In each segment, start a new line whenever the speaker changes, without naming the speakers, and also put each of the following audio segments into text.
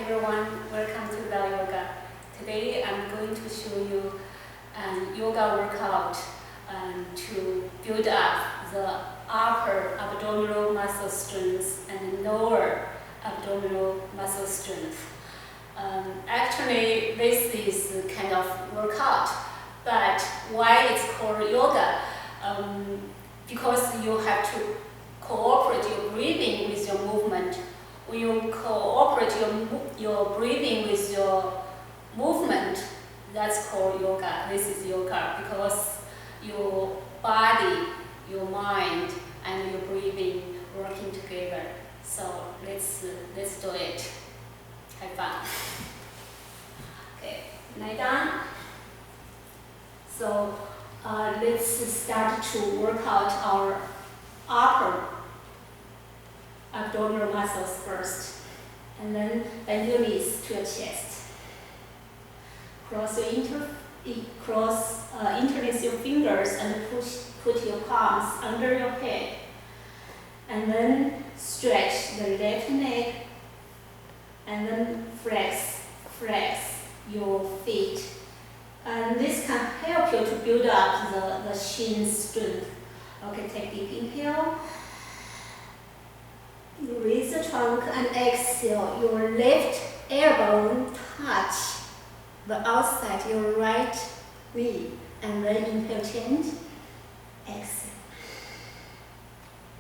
everyone, welcome to the yoga. Today I'm going to show you an yoga workout to build up the upper abdominal muscle strength and lower abdominal muscle strength. Actually, this is a kind of workout, but why it's called yoga? Because you have to cooperate your breathing with your movement. When you cooperate your breathing with your movement, that's called yoga. This is yoga because your body, your mind, and your breathing working together. So let's do it. Have fun. Okay, lie down. So let's start to work out our upper abdominal muscles first, and then bend your knees to your chest. Interlace your fingers and put your palms under your head, and then stretch the left leg, and then flex your feet. And this can help you to build up the shin strength. Okay, take deep inhale. You raise the trunk and exhale. Your left elbow touch the outside your right knee, and then inhale, change, exhale.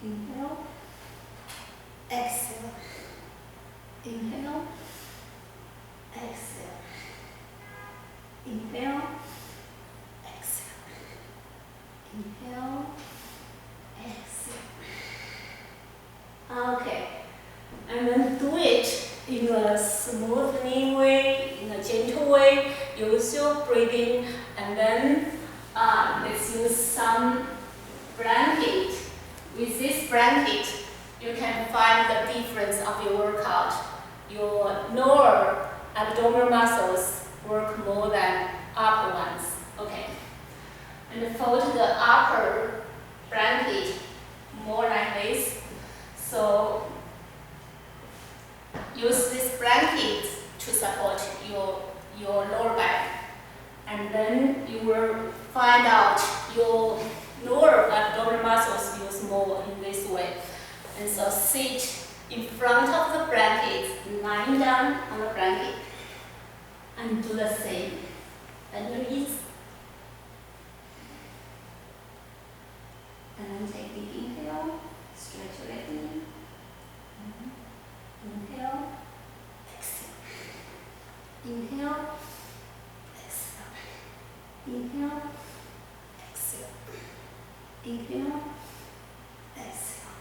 Inhale, exhale. Inhale, exhale. Inhale, exhale. Inhale, exhale. Okay, and then do it in a smoothing way, in a gentle way. Use your breathing, and then let's use some blanket. With this blanket, you can find the difference of your workout. Your lower abdominal muscles work more than upper ones. Okay, and fold the upper blanket more like this. So use this blanket to support your lower back, and then you will find out your lower abdominal muscles use more in this way. And so sit in front of the blanket, lying down on the blanket, and do the same. Bend your knees, and then take deep inhale. Stretch your left knee. Inhale, exhale. Inhale, exhale. Inhale, exhale. Inhale, exhale.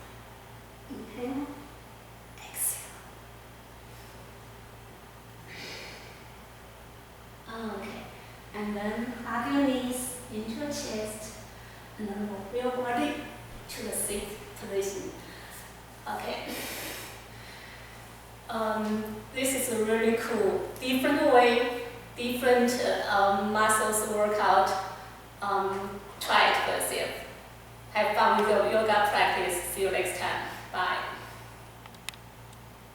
Inhale, exhale. Okay, and then hug your knees into your chest, and then move your body to the sit position. Okay. This is a really cool, different way, different muscles workout. Try it for yourself. Have fun with your yoga practice. See you next time. Bye.